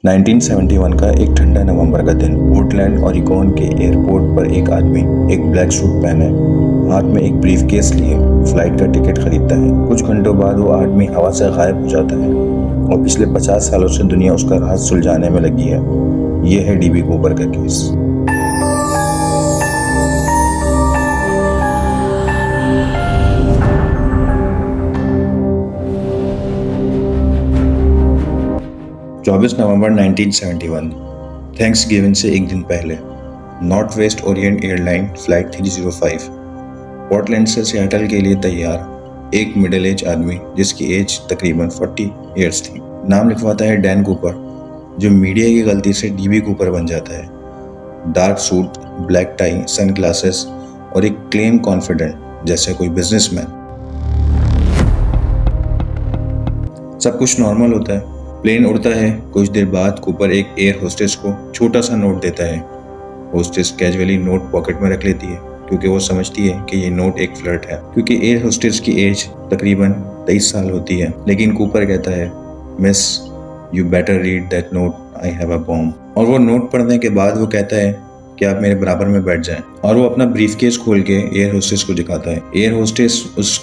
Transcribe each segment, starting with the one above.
1971 का एक ठंडा नवंबर का दिन पोर्टलैंड ओरिगोन के एयरपोर्ट पर एक आदमी एक ब्लैक सूट पहने हाथ में एक ब्रीफकेस लिए फ्लाइट का टिकट खरीदता है। कुछ घंटों बाद वो आदमी हवा से गायब हो जाता है और पिछले 50 सालों से दुनिया उसका राज सुलझाने में लगी है। ये है डीबी कूपर का केस। नवंबर 1971 थैंक्स गिविंग से एक दिन पहले north west Orient airline flight 305 Portland से सियाटल के लिए तैयार एक मिडिल एज आदमी जिसकी एज तकरीबन 40 इयर्स थी नाम लिखवाता है डैन कूपर, जो मीडिया की गलती से डीबी कूपर बन जाता है। Dark suit, black tie, sunglasses और एक क्लेम कॉन्फिडेंट जैसे कोई बिजनेसमैन। सब कुछ नॉर्मल होता है। प्लेन उड़ता है। कुछ देर बाद कूपर एक एयर होस्टेस को छोटा सा नोट देता है। होस्टेस कैजुअली नोट पॉकेट में रख लेती है क्योंकि वो समझती है कि ये नोट एक फ्लर्ट है, क्योंकि एयर होस्टेस की एज तकरीबन 23 साल होती है। लेकिन कूपर कहता है, miss you better read that note, I have a bomb. और वो नोट पढ़ने के बाद वो कहता है कि आप मेरे बराबर में बैठ जाएं। और वो अपना ब्रीफकेस खोल के एयर होस्टेस को दिखाता है। एयर होस्टेस उस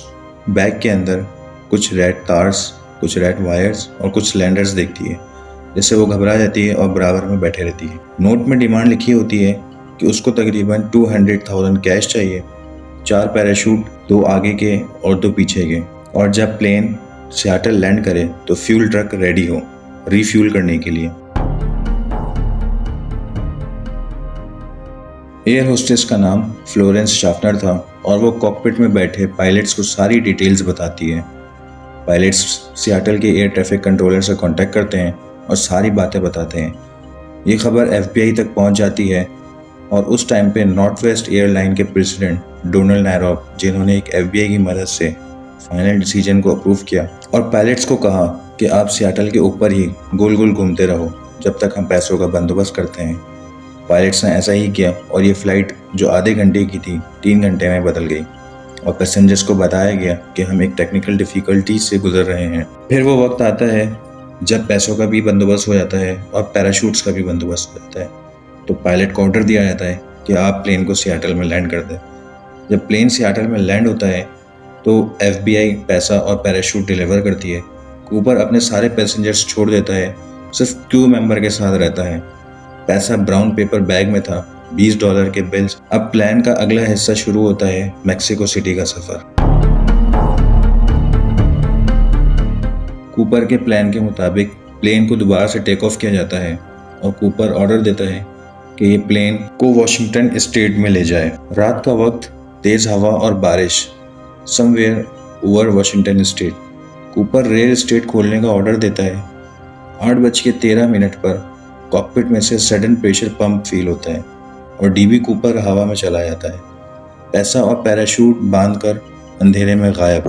बैग के अंदर कुछ रेड तार्स, कुछ रेड वायर्स और कुछ सिलेंडर्स देखती है, जिससे वो घबरा जाती है और बराबर में बैठे रहती है। नोट में डिमांड लिखी होती है कि उसको तकरीबन 200,000 कैश चाहिए, 4 पैराशूट, 2 आगे के और 2 पीछे के, और जब प्लेन सियाटल लैंड करे तो फ्यूल ट्रक रेडी हो रिफ्यूल करने के लिए। एयर होस्टेस का नाम फ्लोरेंस शाफनर था और वो कॉकपिट में बैठे पायलट्स को सारी डिटेल्स बताती है। पायलट्स सियाटल के एयर ट्रैफिक कंट्रोलर से कांटेक्ट करते हैं और सारी बातें बताते हैं। ये खबर एफबीआई तक पहुंच जाती है और उस टाइम पे नॉर्थ वेस्ट एयरलाइन के प्रेसिडेंट डोनाल्ड नैरोप, जिन्होंने एक एफबीआई की मदद से फाइनल डिसीजन को अप्रूव किया और पायलट्स को कहा कि आप सियाटल के ऊपर ही गोल गोल घूमते रहो जब तक हम पैसों का बंदोबस्त करते हैं। पायलट्स ने ऐसा ही किया और ये फ्लाइट जो आधे घंटे की थी 3 घंटे में बदल गई और पैसेंजर्स को बताया गया कि हम एक टेक्निकल डिफिकल्टी से गुजर रहे हैं। फिर वो वक्त आता है जब पैसों का भी बंदोबस्त हो जाता है और पैराशूट्स का भी बंदोबस्त हो जाता है। तो पायलट को ऑर्डर दिया जाता है कि आप प्लेन को सियाटल में लैंड कर दें। जब प्लेन सियाटल में लैंड होता है तो एफबीआई पैसा और पैराशूट डिलीवर करती है। कूपर अपने सारे पैसेंजर्स छोड़ देता है, सिर्फ क्रू मेंबर के साथ रहता है। पैसा ब्राउन पेपर बैग में था, $20 के बिल्स। अब प्लान का अगला हिस्सा शुरू होता है, मैक्सिको सिटी का सफर। कूपर के प्लान के मुताबिक प्लेन को दोबारा से टेक ऑफ किया जाता है और कूपर ऑर्डर देता है कि ये प्लेन को वाशिंगटन स्टेट में ले जाए। रात का वक्त, तेज हवा और बारिश, somewhere over Washington state. Cooper rail state खोलने का ऑर्डर देता है। 8:13 पर कॉकपिट में से सडन प्रेशर पंप फील होता है और डीबी कूपर हवा में चला जाता है। पैसा और पैराशूट बांधकर अंधेरे में गायब।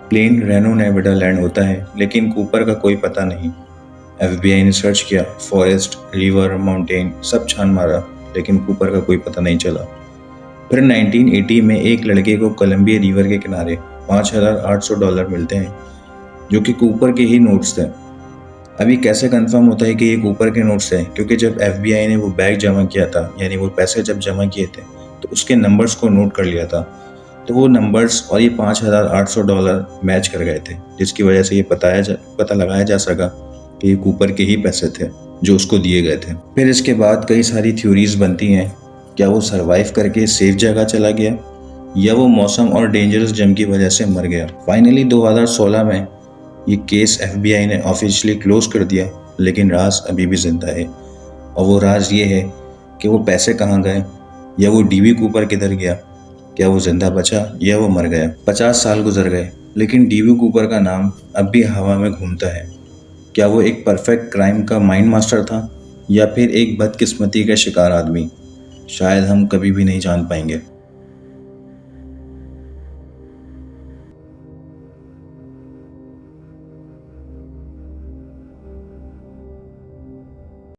प्लेन रेनो नेवाडा लैंड होता है, लेकिन कूपर का कोई पता नहीं। एफबीआई ने सर्च किया, फॉरेस्ट, रिवर, माउंटेन सब छान मारा, लेकिन कूपर का कोई पता नहीं चला। फिर 1980 में एक लड़के को कोलंबिया रिवर के किनारे $5,800 मिलते हैं, जो कि कूपर के ही नोट्स थे। अभी कैसे कंफर्म होता है कि ये कूपर के नोट्स हैं? क्योंकि जब एफबीआई ने वो बैग जमा किया था, यानी वो पैसे जब जमा किए थे, तो उसके नंबर्स को नोट कर लिया था। तो वो नंबर्स और ये $5,800 मैच कर गए थे, जिसकी वजह से ये पता लगाया जा सका कि ये कूपर के ही पैसे थे जो उसको दिए गए थे। फिर इसके बाद कई सारी थ्योरीज बनती हैं। क्या वो सर्वाइव करके सेफ जगह चला गया, या वो मौसम और डेंजरस जंग की वजह से मर गया? फाइनली 2016 में ये केस एफबीआई ने ऑफिशियली क्लोज कर दिया, लेकिन राज अभी भी जिंदा है। और वो राज ये है कि वो पैसे कहाँ गए, या वो डीबी कूपर किधर गया, क्या वो जिंदा बचा या वो मर गया। 50 साल गुजर गए, लेकिन डीबी कूपर का नाम अब भी हवा में घूमता है। क्या वो एक परफेक्ट क्राइम का माइंड मास्टर था, या फिर एक बदकिस्मती का शिकार आदमी? शायद हम कभी भी नहीं जान पाएंगे।